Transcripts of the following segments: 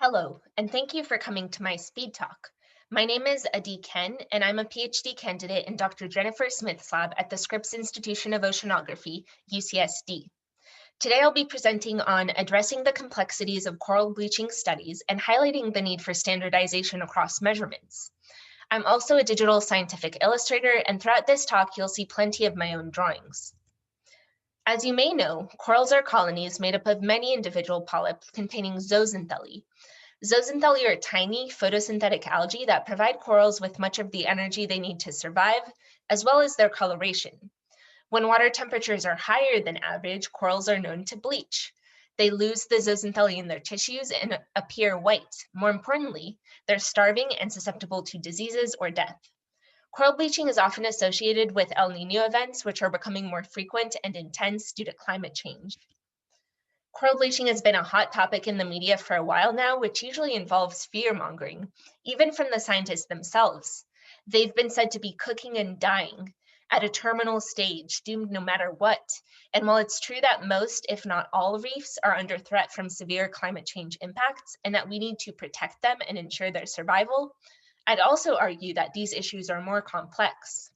Hello, and thank you for coming to my speed talk. My name is Khen, and I'm a PhD candidate in Dr. Jennifer Smith's lab at the Scripps Institution of Oceanography, UCSD. Today I'll be presenting on addressing the complexities of coral bleaching studies and highlighting the need for standardization across measurements. I'm also a digital scientific illustrator, and throughout this talk you'll see plenty of my own drawings. As you may know, corals are colonies made up of many individual polyps containing zooxanthellae. Zooxanthellae are tiny photosynthetic algae that provide corals with much of the energy they need to survive, as well as their coloration. When water temperatures are higher than average, corals are known to bleach. They lose the zooxanthellae in their tissues and appear white. More importantly, they're starving and susceptible to diseases or death. Coral bleaching is often associated with El Niño events, which are becoming more frequent and intense due to climate change. Coral bleaching has been a hot topic in the media for a while now, which usually involves fear-mongering, even from the scientists themselves. They've been said to be cooking and dying at a terminal stage, doomed no matter what. And while it's true that most, if not all, reefs are under threat from severe climate change impacts and that we need to protect them and ensure their survival, I'd also argue that these issues are more complex.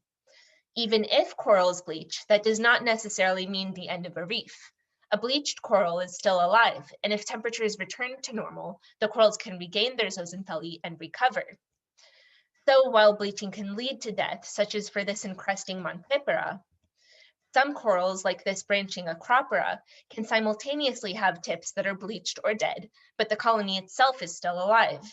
Even if corals bleach, that does not necessarily mean the end of a reef. A bleached coral is still alive, and if temperatures return to normal, the corals can regain their zooxanthellae and recover. So while bleaching can lead to death, such as for this encrusting Montipora, some corals, like this branching Acropora, can simultaneously have tips that are bleached or dead, but the colony itself is still alive.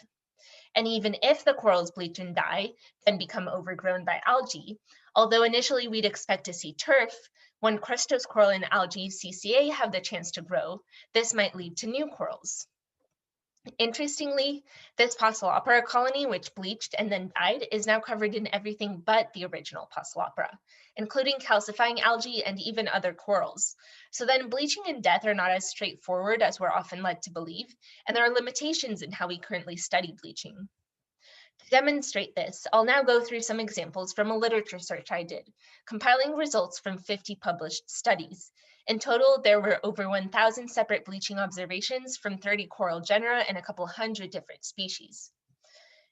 And even if the corals bleach and die, then become overgrown by algae, although initially we'd expect to see turf, when crustose coral and algae CCA have the chance to grow, this might lead to new corals. Interestingly, this Poeciloptera colony, which bleached and then died, is now covered in everything but the original Poeciloptera, including calcifying algae and even other corals. So then bleaching and death are not as straightforward as we're often led to believe, and there are limitations in how we currently study bleaching. To demonstrate this, I'll now go through some examples from a literature search I did, compiling results from 50 published studies. In total, there were over 1,000 separate bleaching observations from 30 coral genera and a couple hundred different species.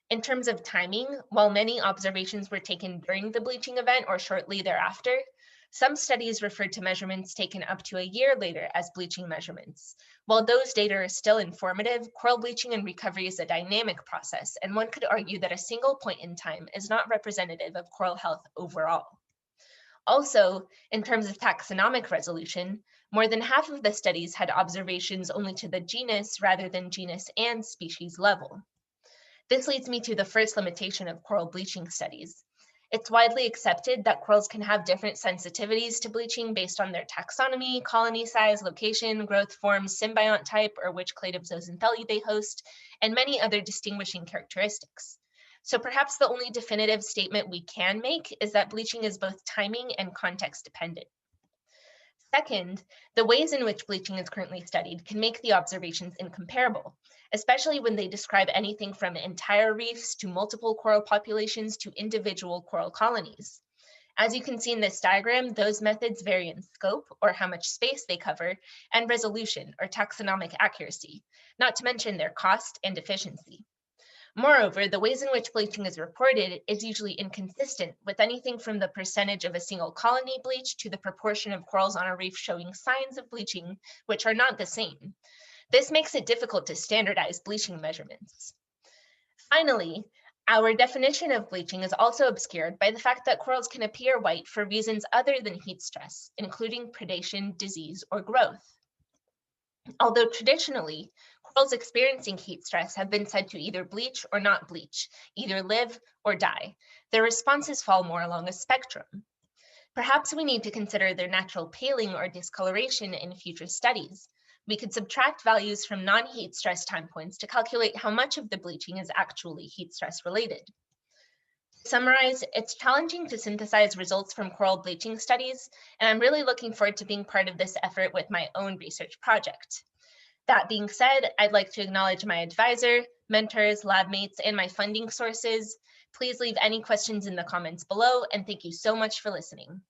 In terms of timing, while many observations were taken during the bleaching event or shortly thereafter, some studies referred to measurements taken up to a year later as bleaching measurements. While those data are still informative, coral bleaching and recovery is a dynamic process, and one could argue that a single point in time is not representative of coral health overall. Also, in terms of taxonomic resolution, more than half of the studies had observations only to the genus rather than genus and species level. This leads me to the first limitation of coral bleaching studies. It's widely accepted that corals can have different sensitivities to bleaching based on their taxonomy, colony size, location, growth form, symbiont type, or which clade of zooxanthellae they host, and many other distinguishing characteristics. So perhaps the only definitive statement we can make is that bleaching is both timing and context dependent. Second, the ways in which bleaching is currently studied can make the observations incomparable, especially when they describe anything from entire reefs to multiple coral populations to individual coral colonies. As you can see in this diagram, those methods vary in scope, or how much space they cover, and resolution, or taxonomic accuracy, not to mention their cost and efficiency. Moreover, the ways in which bleaching is reported is usually inconsistent, with anything from the percentage of a single colony bleached to the proportion of corals on a reef showing signs of bleaching, which are not the same. This makes it difficult to standardize bleaching measurements. Finally, our definition of bleaching is also obscured by the fact that corals can appear white for reasons other than heat stress, including predation, disease, or growth. Although traditionally, corals experiencing heat stress have been said to either bleach or not bleach, either live or die. Their responses fall more along a spectrum. Perhaps we need to consider their natural paling or discoloration in future studies. We could subtract values from non-heat stress time points to calculate how much of the bleaching is actually heat stress related. To summarize, it's challenging to synthesize results from coral bleaching studies, and I'm really looking forward to being part of this effort with my own research project. That being said, I'd like to acknowledge my advisor, mentors, lab mates, and my funding sources. Please leave any questions in the comments below, and thank you so much for listening.